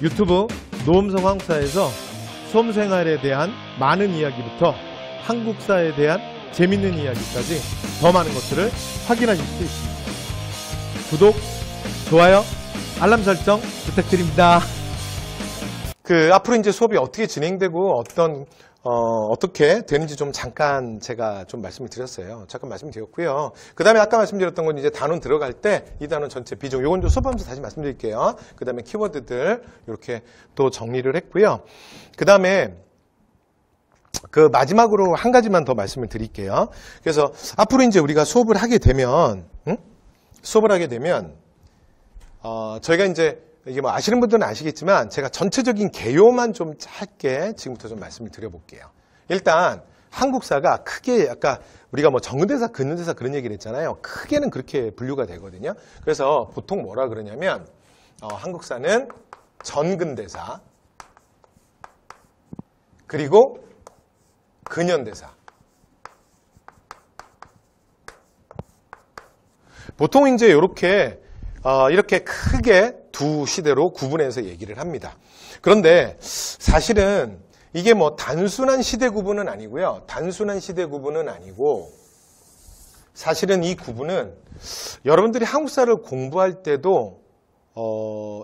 유튜브 노음성 한국사에서 수험생활에 대한 많은 이야기부터 한국사에 대한 재밌는 이야기까지 더 많은 것들을 확인하실 수 있습니다. 구독, 좋아요, 알람 설정 부탁드립니다. 앞으로 이제 수업이 어떻게 진행되고 어떻게 되는지 좀 잠깐 제가 좀 말씀을 드렸어요. 잠깐 말씀드렸고요. 그 다음에 아까 말씀드렸던 건 이제 단원 들어갈 때 이 단원 전체 비중, 요건 좀 수업하면서 다시 말씀드릴게요. 그 다음에 키워드들 이렇게 또 정리를 했고요. 그 다음에 마지막으로 한 가지만 더 말씀을 드릴게요. 그래서 앞으로 이제 우리가 수업을 하게 되면, 저희가 이제 이게 뭐 아시는 분들은 아시겠지만 제가 전체적인 개요만 좀 짧게 지금부터 좀 말씀을 드려볼게요. 일단 한국사가 크게 아까 우리가 뭐 정근대사, 근현대사 그런 얘기를 했잖아요. 크게는 그렇게 분류가 되거든요. 그래서 보통 뭐라 그러냐면 한국사는 전근대사 그리고 근현대사. 보통 이제 이렇게 크게 두 시대로 구분해서 얘기를 합니다. 그런데 사실은 이게 뭐 단순한 시대 구분은 아니고요. 단순한 시대 구분은 아니고 사실은 이 구분은 여러분들이 한국사를 공부할 때도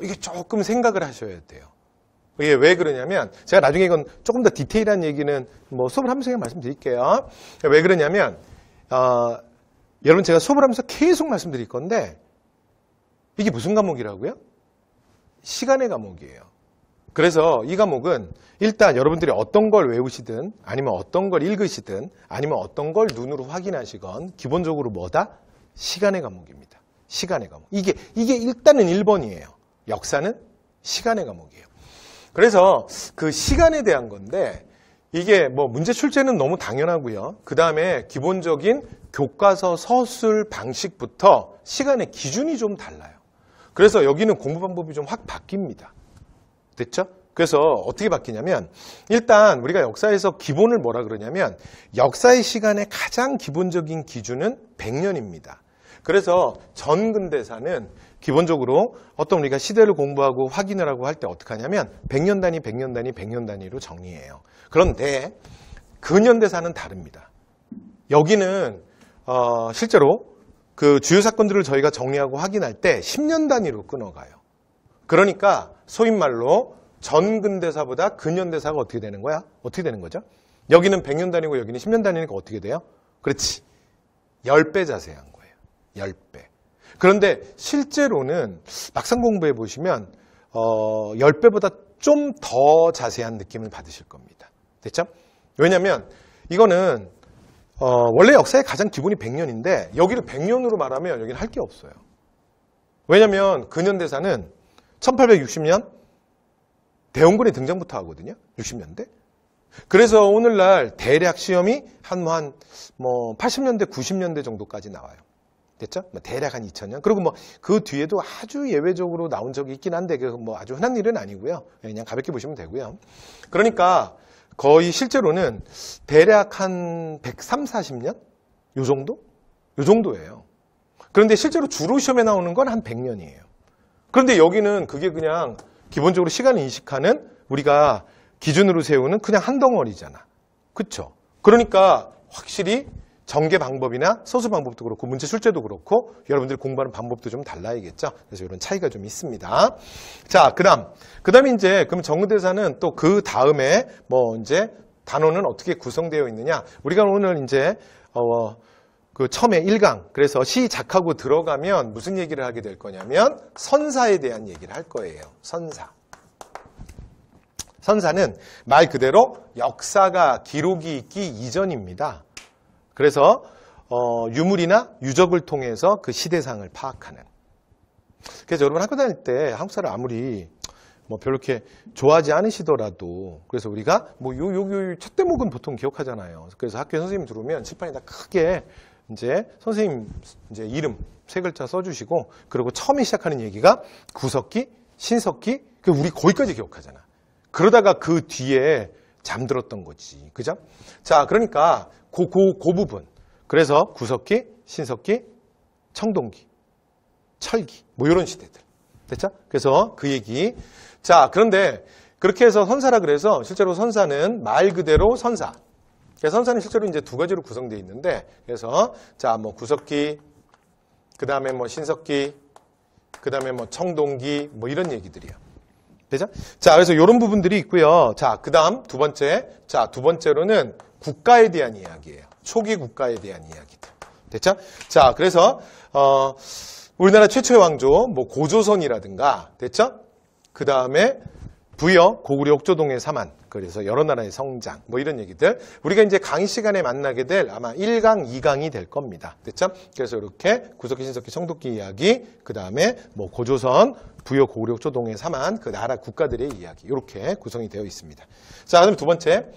이게 조금 생각을 하셔야 돼요. 이게 왜 그러냐면 제가 나중에 이건 조금 더 디테일한 얘기는 뭐 수업을 하면서 그냥 말씀드릴게요. 왜 그러냐면 여러분 제가 수업을 하면서 계속 말씀드릴 건데 이게 무슨 과목이라고요? 시간의 과목이에요. 그래서 이 과목은 일단 여러분들이 어떤 걸 외우시든 아니면 어떤 걸 읽으시든 아니면 어떤 걸 눈으로 확인하시건 기본적으로 뭐다? 시간의 과목입니다. 시간의 과목. 이게 일단은 1번이에요. 역사는 시간의 과목이에요. 그래서 그 시간에 대한 건데 이게 뭐 문제 출제는 너무 당연하고요. 그 다음에 기본적인 교과서 서술 방식부터 시간의 기준이 좀 달라요. 그래서 여기는 공부 방법이 좀 확 바뀝니다. 됐죠? 그래서 어떻게 바뀌냐면 일단 우리가 역사에서 기본을 뭐라 그러냐면 역사의 시간의 가장 기본적인 기준은 100년입니다. 그래서 전근대사는 기본적으로 어떤 우리가 시대를 공부하고 확인을 하고 할 때 어떻게 하냐면 100년 단위, 100년 단위, 100년 단위로 정리해요. 그런데 근현대사는 다릅니다. 여기는 실제로 그 주요 사건들을 저희가 정리하고 확인할 때 10년 단위로 끊어가요. 그러니까 소위 말로 전근대사보다 근현대사가 어떻게 되는 거야? 어떻게 되는 거죠? 여기는 100년 단위고 여기는 10년 단위니까 어떻게 돼요? 그렇지. 10배 자세한 거예요. 10배. 그런데 실제로는 막상 공부해 보시면 10배보다 좀 더 자세한 느낌을 받으실 겁니다. 됐죠? 왜냐면 이거는 원래 역사의 가장 기본이 100년인데 여기를 100년으로 말하면 여기는 할 게 없어요. 왜냐면 근현대사는 1860년 대원군의 등장부터 하거든요. 60년대. 그래서 오늘날 대략 시험이 한 80년대, 90년대 정도까지 나와요. 됐죠? 대략 한 2000년. 그리고 그 뒤에도 아주 예외적으로 나온 적이 있긴 한데 아주 흔한 일은 아니고요. 그냥 가볍게 보시면 되고요. 그러니까 거의 실제로는 대략 한 130, 40년? 요 정도? 요 정도예요. 그런데 실제로 주로 시험에 나오는 건 한 100년이에요. 그런데 여기는 그게 그냥 기본적으로 시간을 인식하는 우리가 기준으로 세우는 그냥 한 덩어리잖아. 그쵸? 그러니까 확실히 전개 방법이나 서술 방법도 그렇고 문제 출제도 그렇고 여러분들이 공부하는 방법도 좀 달라야겠죠. 그래서 이런 차이가 좀 있습니다. 자, 그다음에 이제 그럼 전근대사는 또 그 다음에 이제 단원은 어떻게 구성되어 있느냐? 우리가 오늘 이제 처음에 1강 그래서 시작하고 들어가면 무슨 얘기를 하게 될 거냐면 선사에 대한 얘기를 할 거예요. 선사. 선사는 말 그대로 역사가 기록이 있기 이전입니다. 그래서 유물이나 유적을 통해서 그 시대상을 파악하는. 그래서 여러분 학교 다닐 때 한국사를 아무리 별로 이렇게 좋아하지 않으시더라도 그래서 우리가 요 첫 대목은 보통 기억하잖아요. 그래서 학교에 선생님 들어오면 칠판에다 크게 이제 선생님 이제 이름 3글자 써주시고 그리고 처음에 시작하는 얘기가 구석기, 신석기, 우리 거기까지 기억하잖아. 그러다가 그 뒤에 잠들었던 거지. 그죠? 자, 그러니까 그 부분. 그래서 구석기, 신석기, 청동기, 철기. 이런 시대들. 됐죠? 그래서 그 얘기. 자, 그런데 그렇게 해서 선사라 그래서 실제로 선사는 말 그대로 선사. 그래서 선사는 실제로 이제 두 가지로 구성되어 있는데, 그래서 자, 뭐 구석기, 그 다음에 뭐 신석기, 그 다음에 뭐 청동기, 뭐 이런 얘기들이에요. 되죠? 자, 그래서 이런 부분들이 있고요. 자, 그 다음 두 번째. 자, 두 번째로는 국가에 대한 이야기예요. 초기 국가에 대한 이야기들. 됐죠? 자, 그래서, 우리나라 최초의 왕조, 뭐 고조선이라든가, 됐죠? 그 다음에 부여, 고구려 옥조동의 사만, 그래서 여러 나라의 성장, 뭐 이런 얘기들. 우리가 이제 강의 시간에 만나게 될 아마 1강, 2강이 될 겁니다. 됐죠? 그래서 이렇게 구석기, 신석기, 청동기 이야기, 그 다음에 뭐 고조선, 부여, 고구려 옥조동의 사만, 그 나라 국가들의 이야기, 이렇게 구성이 되어 있습니다. 자, 그다음에 두 번째.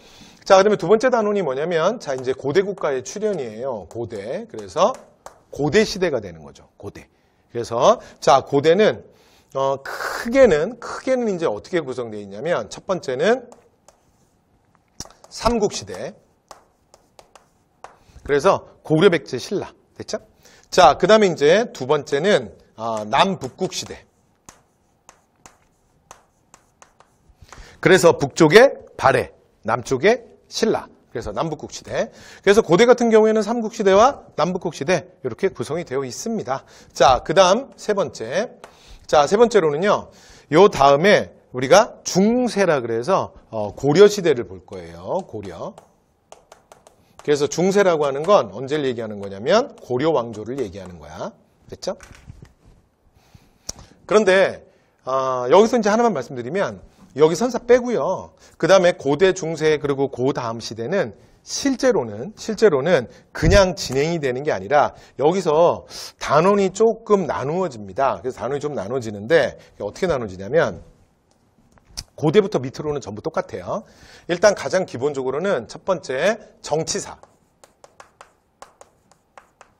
자, 그다음에 두 번째 단원이 뭐냐면, 자, 이제 고대 국가의 출현이에요. 고대. 그래서 고대 시대가 되는 거죠. 고대. 그래서, 자, 고대는, 크게는 이제 어떻게 구성되어 있냐면, 첫 번째는 삼국시대. 그래서 고구려 백제 신라. 됐죠? 자, 그 다음에 이제 두 번째는, 남북국시대. 그래서 북쪽에 발해, 남쪽에 신라. 그래서 남북국시대. 그래서 고대 같은 경우에는 삼국시대와 남북국시대 이렇게 구성이 되어 있습니다. 자, 그 다음 세 번째. 자, 세 번째로는요. 요 다음에 우리가 중세라 그래서 고려시대를 볼 거예요. 고려. 그래서 중세라고 하는 건 언제를 얘기하는 거냐면 고려 왕조를 얘기하는 거야. 됐죠? 그런데 여기서 이제 하나만 말씀드리면 여기 선사 빼고요. 그 다음에 고대, 중세, 그리고 그 다음 시대는 실제로는 그냥 진행이 되는 게 아니라 여기서 단원이 조금 나누어집니다. 그래서 단원이 좀 나눠지는데 어떻게 나눠지냐면 고대부터 밑으로는 전부 똑같아요. 일단 가장 기본적으로는 첫 번째 정치사.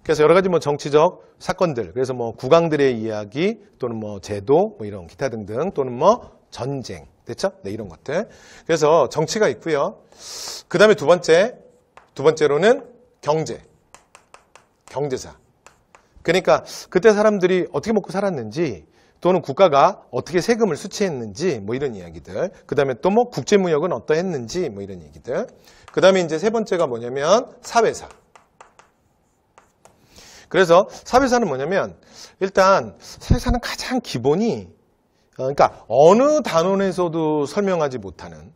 그래서 여러 가지 뭐 정치적 사건들, 그래서 뭐 국왕들의 이야기 또는 뭐 제도 뭐 이런 기타 등등 또는 뭐 전쟁. 됐죠? 네, 이런 것들. 그래서 정치가 있고요. 그 다음에 두 번째로는 경제사. 그러니까 그때 사람들이 어떻게 먹고 살았는지 또는 국가가 어떻게 세금을 수취했는지 뭐 이런 이야기들. 그 다음에 또 뭐 국제무역은 어떠했는지 뭐 이런 얘기들. 그 다음에 이제 세 번째가 뭐냐면 사회사. 그래서 사회사는 뭐냐면 일단 사회사는 가장 기본이 그러니까 어느 단원에서도 설명하지 못하는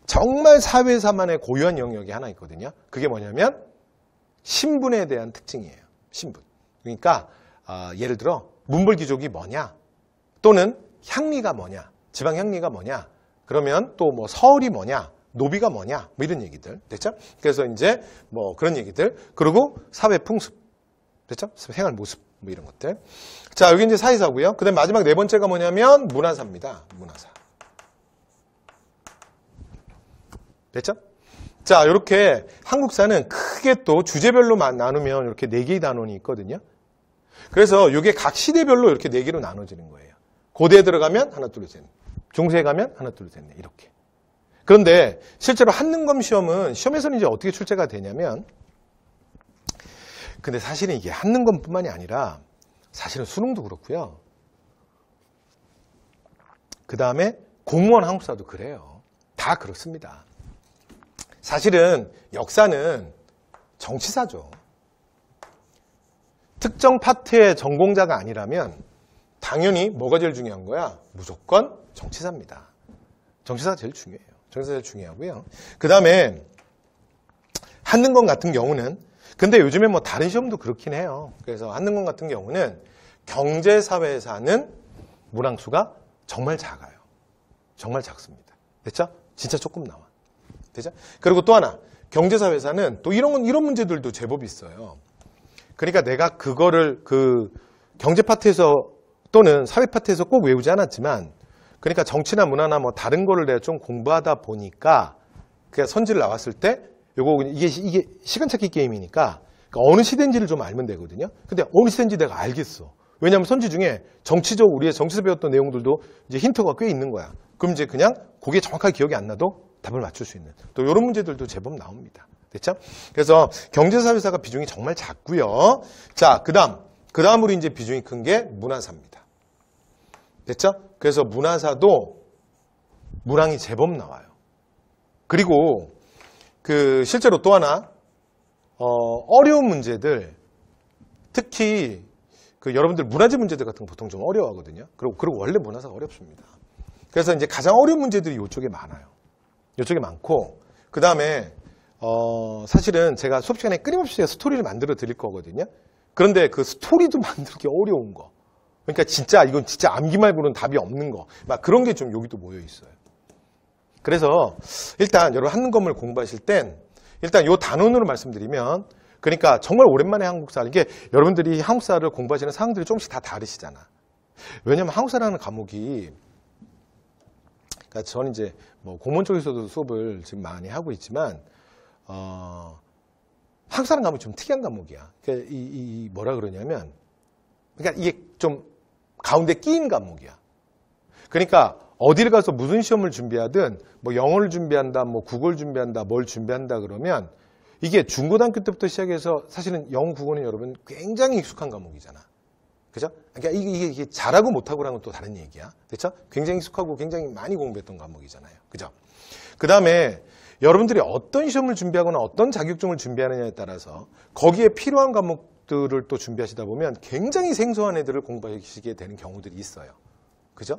정말 사회사만의 고유한 영역이 하나 있거든요. 그게 뭐냐면 신분에 대한 특징이에요. 신분. 그러니까 예를 들어 문벌귀족이 뭐냐 또는 향리가 뭐냐 지방 향리가 뭐냐 그러면 또 뭐 서얼이 뭐냐 노비가 뭐냐 뭐 이런 얘기들. 됐죠? 그래서 이제 뭐 그런 얘기들 그리고 사회 풍습. 됐죠? 생활 모습. 뭐 이런 것들. 자, 여기 이제 사회사고요. 그 다음 마지막 네 번째가 뭐냐면 문화사입니다. 문화사. 됐죠? 자, 이렇게 한국사는 크게 또 주제별로 나누면 이렇게 네 개의 단원이 있거든요. 그래서 이게 각 시대별로 이렇게 네 개로 나눠지는 거예요. 고대에 들어가면 하나, 둘, 셋. 중세에 가면 하나, 둘, 셋, 넷. 이렇게. 그런데 실제로 한능검 시험은 시험에서는 이제 어떻게 출제가 되냐면 근데 사실은 이게 한능검뿐만이 아니라 사실은 수능도 그렇고요. 그 다음에 공무원 한국사도 그래요. 다 그렇습니다. 사실은 역사는 정치사죠. 특정 파트의 전공자가 아니라면 당연히 뭐가 제일 중요한 거야? 무조건 정치사입니다. 정치사가 제일 중요해요. 정치사가 제일 중요하고요. 그 다음에 한능검 같은 경우는 근데 요즘에 뭐 다른 시험도 그렇긴 해요. 그래서 한능검 같은 경우는 경제사회사는 문항수가 정말 작아요. 정말 작습니다. 됐죠? 진짜 조금 나와. 됐죠? 그리고 또 하나, 경제사회사는 또 이런 문제들도 제법 있어요. 그러니까 내가 그거를 경제 파트에서 또는 사회 파트에서 꼭 외우지 않았지만 그러니까 정치나 문화나 뭐 다른 거를 내가 좀 공부하다 보니까 그냥 선지를 나왔을 때 이게 시간 찾기 게임이니까 그러니까 어느 시대인지를 좀 알면 되거든요. 근데 어느 시대인지 내가 알겠어. 왜냐하면 선지 중에 정치적 우리의 정치에서 배웠던 내용들도 이제 힌트가 꽤 있는 거야. 그럼 이제 그냥 그게 정확하게 기억이 안 나도 답을 맞출 수 있는 또 이런 문제들도 제법 나옵니다. 됐죠? 그래서 경제사회사가 비중이 정말 작고요. 자, 그다음으로 이제 비중이 큰 게 문화사입니다. 됐죠? 그래서 문화사도 문항이 제법 나와요. 그리고 실제로 또 하나 어려운 문제들, 특히 여러분들 문화재 문제들 같은 거 보통 좀 어려워하거든요. 그리고 원래 문화사가 어렵습니다. 그래서 이제 가장 어려운 문제들이 이쪽에 많아요. 이쪽에 많고, 그 다음에 사실은 제가 수업 시간에 끊임없이 스토리를 만들어 드릴 거거든요. 그런데 그 스토리도 만들기 어려운 거. 그러니까 이건 진짜 암기 말고는 답이 없는 거. 막 그런 게 좀 여기도 모여 있어요. 그래서 일단 여러분 한국어를 공부하실 땐 일단 요 단원으로 말씀드리면, 그러니까 정말 오랜만에 한국사, 이게 여러분들이 한국사를 공부하시는 상황들이 조금씩 다 다르시잖아. 왜냐면 한국사라는 과목이, 그러니까 저는 이제 뭐 공무원 쪽에서도 수업을 지금 많이 하고 있지만, 한국사라는 과목이 좀 특이한 과목이야. 그러니까 뭐라 그러냐면, 그러니까 이게 좀 가운데 끼인 과목이야. 그러니까 어디를 가서 무슨 시험을 준비하든, 뭐 영어를 준비한다, 뭐 국어를 준비한다, 뭘 준비한다 그러면, 이게 중고등학교 때부터 시작해서 사실은 영어, 국어는 여러분 굉장히 익숙한 과목이잖아. 그죠? 그러니까 이게 잘하고 못하고랑은 또 다른 얘기야. 그렇죠? 굉장히 익숙하고 굉장히 많이 공부했던 과목이잖아요. 그죠? 그 다음에 여러분들이 어떤 시험을 준비하거나 어떤 자격증을 준비하느냐에 따라서 거기에 필요한 과목들을 또 준비하시다 보면 굉장히 생소한 애들을 공부하시게 되는 경우들이 있어요. 그죠?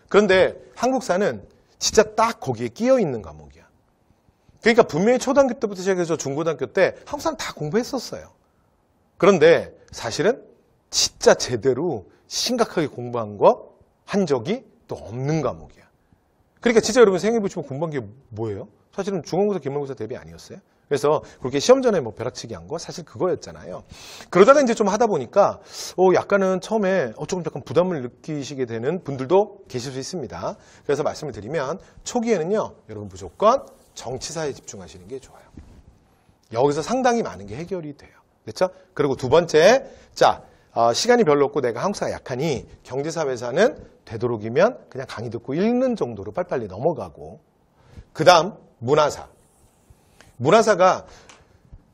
그런데 한국사는 진짜 딱 거기에 끼어 있는 과목이야. 그러니까 분명히 초등학교 때부터 시작해서 중고등학교 때 한국사는 다 공부했었어요. 그런데 사실은 진짜 제대로 심각하게 공부한 거 한 적이 또 없는 과목이야. 그러니까 진짜 여러분 생각해보시면 공부한 게 뭐예요? 사실은 중간고사, 기말고사 대비 아니었어요? 그래서 그렇게 시험 전에 뭐 벼락치기 한 거 사실 그거였잖아요. 그러다가 이제 좀 하다 보니까 약간은 처음에 조금 약간 부담을 느끼시게 되는 분들도 계실 수 있습니다. 그래서 말씀을 드리면 초기에는요, 여러분 무조건 정치사에 집중하시는 게 좋아요. 여기서 상당히 많은 게 해결이 돼요. 그렇죠? 그리고 두 번째, 시간이 별로 없고 내가 한국사가 약하니 경제사회사는 되도록이면 그냥 강의 듣고 읽는 정도로 빨리빨리 넘어가고, 그 다음 문화사. 문화사가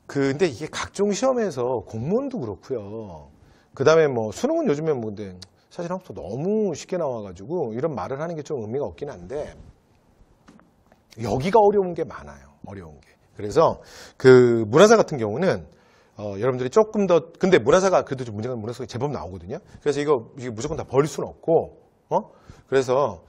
근데 이게 각종 시험에서 공무원도 그렇고요. 그 다음에 뭐 수능은 요즘에 뭐 근데 사실 한국사 너무 쉽게 나와가지고 이런 말을 하는 게 좀 의미가 없긴 한데 여기가 어려운 게 많아요. 어려운 게. 그래서 문화사 같은 경우는 여러분들이 조금 더, 근데 문화사가 그래도 좀 문제가 문화사가 제법 나오거든요. 그래서 이게 무조건 다 버릴 수는 없고, 그래서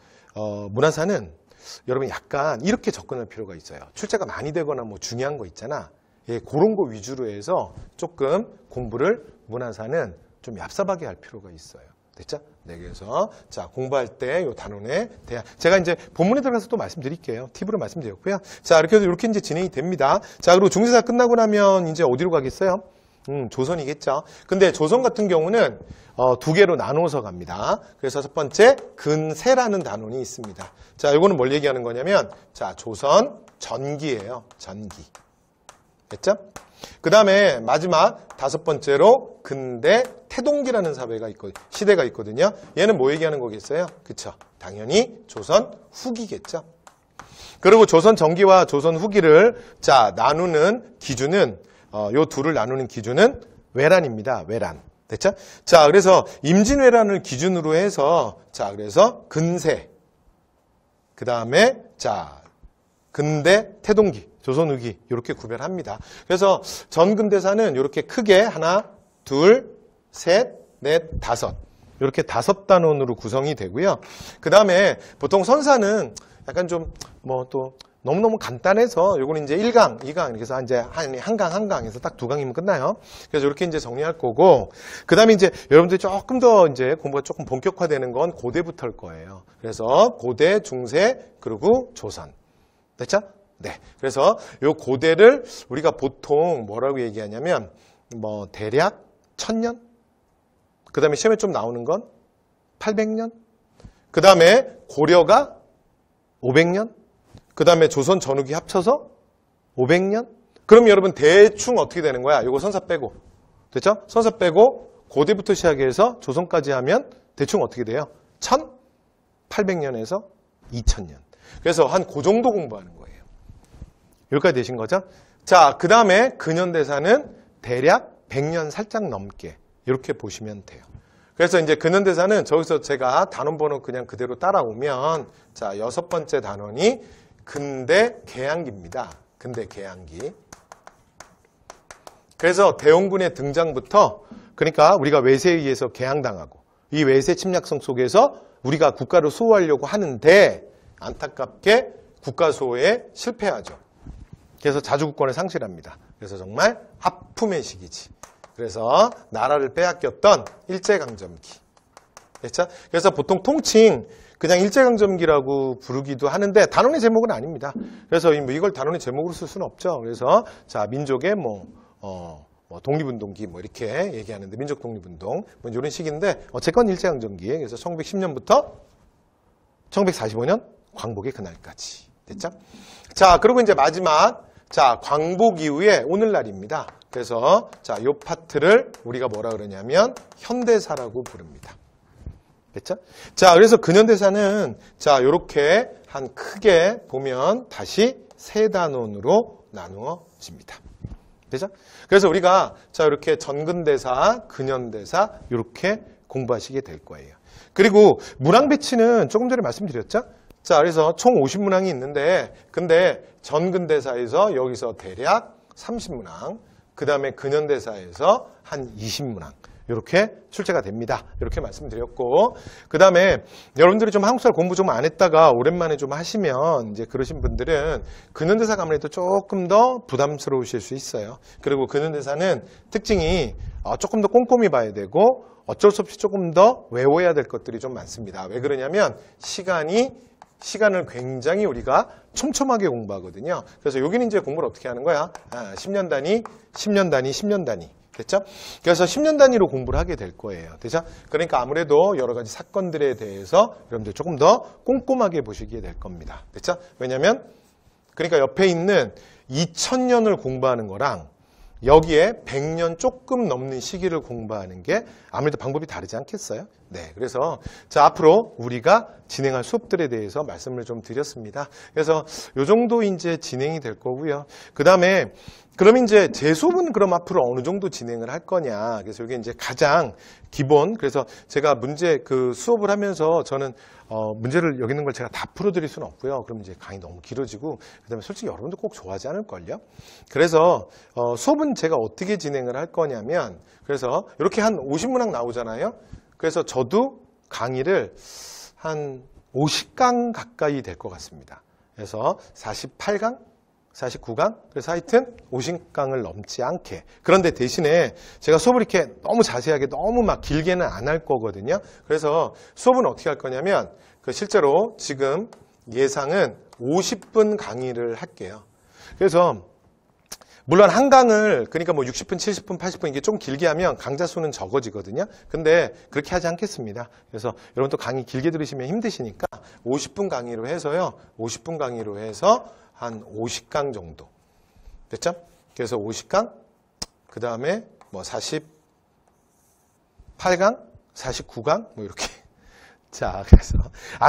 문화사는 여러분 약간 이렇게 접근할 필요가 있어요. 출제가 많이 되거나 뭐 중요한 거 있잖아. 예, 그런 거 위주로 해서 조금 공부를 문화사는 좀 얍삽하게 할 필요가 있어요. 됐죠? 네, 그래서 공부할 때 이 단원에 대한 제가 이제 본문에 들어가서 또 말씀드릴게요. 팁으로 말씀드렸고요. 자, 이렇게 해서 이렇게 이제 진행이 됩니다. 자, 그리고 중세사 끝나고 나면 이제 어디로 가겠어요? 조선이겠죠. 근데 조선 같은 경우는 두 개로 나눠서 갑니다. 그래서 첫 번째 근세라는 단원이 있습니다. 자, 이거는 뭘 얘기하는 거냐면 조선 전기예요. 전기. 됐죠? 그 다음에 마지막 다섯 번째로 근대 태동기라는 시대가 있거든요. 얘는 뭐 얘기하는 거겠어요? 그쵸? 당연히 조선 후기겠죠. 그리고 조선 전기와 조선 후기를 나누는 기준은 요 둘을 나누는 기준은 외란입니다. 외란. 됐죠? 자, 그래서 임진왜란을 기준으로 해서 그래서 근세. 그 다음에 근대 태동기, 조선 후기 이렇게 구별합니다. 그래서 전근대사는 이렇게 크게 하나, 둘, 셋, 넷, 다섯. 이렇게 5단원으로 구성이 되고요. 그 다음에 보통 선사는 약간 좀 또 너무너무 간단해서 요거는 이제 1강, 2강 이렇게 해서 이제 한 강 해서 딱 2강이면 끝나요. 그래서 이렇게 이제 정리할 거고, 그 다음에 이제 여러분들이 조금 더 이제 공부가 조금 본격화되는 건 고대부터일 거예요. 그래서 고대, 중세, 그리고 조선. 됐죠? 네. 그래서 요 고대를 우리가 보통 뭐라고 얘기하냐면 대략 1000년? 그 다음에 시험에 좀 나오는 건 800년? 그 다음에 고려가 500년? 그 다음에 조선 전후기 합쳐서 500년? 그럼 여러분 대충 어떻게 되는 거야? 요거 선사 빼고. 됐죠? 선사 빼고 고대부터 시작해서 조선까지 하면 대충 어떻게 돼요? 1800년에서 2000년. 그래서 한 그 정도 공부하는 거예요. 여기까지 되신 거죠? 자, 그 다음에 근현대사는 대략 100년 살짝 넘게 이렇게 보시면 돼요. 그래서 이제 근현대사는 저기서 제가 단원번호 그냥 그대로 따라오면 자, 6번째 단원이 근대 개항기입니다. 근대 개항기. 그래서 대원군의 등장부터 그러니까 우리가 외세에 의해서 개항당하고 이 외세 침략성 속에서 우리가 국가를 수호하려고 하는데 안타깝게 국가 수호에 실패하죠. 그래서 자주국권을 상실합니다. 그래서 정말 아픔의 시기지. 그래서 나라를 빼앗겼던 일제강점기. 됐죠? 그래서 보통 통칭 그냥 일제강점기라고 부르기도 하는데 단원의 제목은 아닙니다. 그래서 이걸 단원의 제목으로 쓸 수는 없죠. 그래서 자 민족의 독립운동기 이렇게 얘기하는데 민족 독립운동 이런 식인데 어쨌건 일제강점기. 그래서 1910년부터 1945년 광복의 그날까지 됐죠? 자 그리고 이제 마지막 자 광복 이후에 오늘날입니다. 그래서 자 이 파트를 우리가 뭐라 그러냐면 현대사라고 부릅니다. 됐죠? 자 그래서 근현대사는 자 이렇게 한 크게 보면 다시 세 단원으로 나누어집니다. 되죠? 그래서 우리가 자 이렇게 전근대사, 근현대사 이렇게 공부하시게 될 거예요. 그리고 문항 배치는 조금 전에 말씀드렸죠? 자 그래서 총 50문항이 있는데 근데 전근대사에서 여기서 대략 30문항 그 다음에 근현대사에서 한 20문항 이렇게 출제가 됩니다. 이렇게 말씀드렸고 그 다음에 여러분들이 좀 한국사를 공부 좀 안 했다가 오랜만에 좀 하시면 이제 그러신 분들은 근현대사가 아무래도 조금 더 부담스러우실 수 있어요. 그리고 근현대사는 특징이 조금 더 꼼꼼히 봐야 되고 어쩔 수 없이 조금 더 외워야 될 것들이 좀 많습니다. 왜 그러냐면 시간을 굉장히 우리가 촘촘하게 공부하거든요. 그래서 여기는 이제 공부를 어떻게 하는 거야? 10년 단위, 10년 단위, 10년 단위. 됐죠? 그래서 10년 단위로 공부를 하게 될 거예요. 됐죠? 그러니까 아무래도 여러 가지 사건들에 대해서 여러분들 조금 더 꼼꼼하게 보시게 될 겁니다. 됐죠? 왜냐면 그러니까 옆에 있는 2000년을 공부하는 거랑 여기에 100년 조금 넘는 시기를 공부하는 게 아무래도 방법이 다르지 않겠어요? 네, 그래서 자 앞으로 우리가 진행할 수업들에 대해서 말씀을 좀 드렸습니다. 그래서 요 정도 이제 진행이 될 거고요. 그 다음에 그럼 이제 제 수업은 그럼 앞으로 어느 정도 진행을 할 거냐. 그래서 이게 이제 가장 기본. 그래서 제가 문제 그 수업을 하면서 저는 문제를 여기 있는 걸 제가 다 풀어드릴 수는 없고요. 그럼 이제 강의 너무 길어지고 그다음에 솔직히 여러분들 꼭 좋아하지 않을걸요. 그래서 수업은 제가 어떻게 진행을 할 거냐면 그래서 이렇게 한 50문항 나오잖아요. 그래서 저도 강의를 한 50강 가까이 될 것 같습니다. 그래서 48강? 49강? 그래서 하여튼 50강을 넘지 않게. 그런데 대신에 제가 수업을 이렇게 너무 자세하게 너무 막 길게는 안 할 거거든요. 그래서 수업은 어떻게 할 거냐면 실제로 지금 예상은 50분 강의를 할게요. 그래서 물론 한 강을 그러니까 뭐 60분, 70분, 80분 이게 좀 길게 하면 강좌 수는 적어지거든요. 근데 그렇게 하지 않겠습니다. 그래서 여러분 또 강의 길게 들으시면 힘드시니까 50분 강의로 해서요. 50분 강의로 해서 한 50강 정도. 됐죠? 그래서 50강, 그 다음에 뭐 48강, 49강, 뭐 이렇게. 자, 그래서.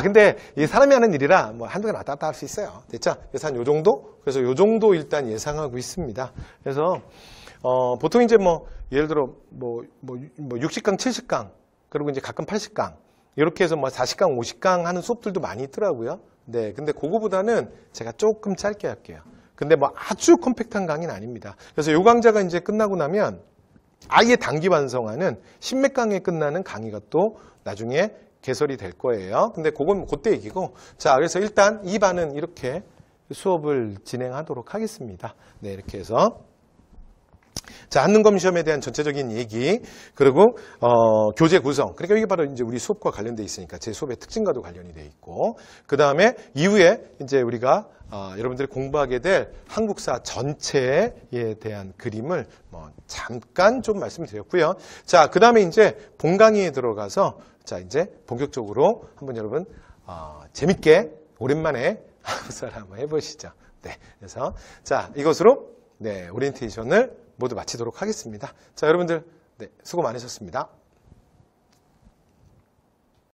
근데 이 사람이 하는 일이라 뭐 한두 개 왔다 갔다 할 수 있어요. 됐죠? 그래서 한 요 정도? 그래서 요 정도 일단 예상하고 있습니다. 그래서, 보통 이제 뭐, 예를 들어 뭐 60강, 70강, 그리고 이제 가끔 80강, 이렇게 해서 뭐 40강, 50강 하는 수업들도 많이 있더라고요. 네, 근데 그거보다는 제가 조금 짧게 할게요. 근데 뭐 아주 컴팩트한 강의는 아닙니다. 그래서 요 강좌가 이제 끝나고 나면 아예 단기 완성하는 10몇 강에 끝나는 강의가 또 나중에 개설이 될 거예요. 근데 그건 그때 얘기고. 자, 그래서 일단 2반은 이렇게 수업을 진행하도록 하겠습니다. 네, 이렇게 해서. 자, 한능검 시험에 대한 전체적인 얘기, 그리고 교재 구성. 그러니까 이게 바로 이제 우리 수업과 관련돼 있으니까 제 수업의 특징과도 관련이 돼 있고, 그 다음에 이후에 이제 우리가 여러분들이 공부하게 될 한국사 전체에 대한 그림을 잠깐 좀 말씀드렸고요. 자, 그 다음에 이제 본 강의에 들어가서 자 이제 본격적으로 한번 여러분 재밌게 오랜만에 한국사를 한번 해보시죠. 네, 그래서 자 이것으로 네 오리엔테이션을 모두 마치도록 하겠습니다. 자, 여러분들 네, 수고 많으셨습니다.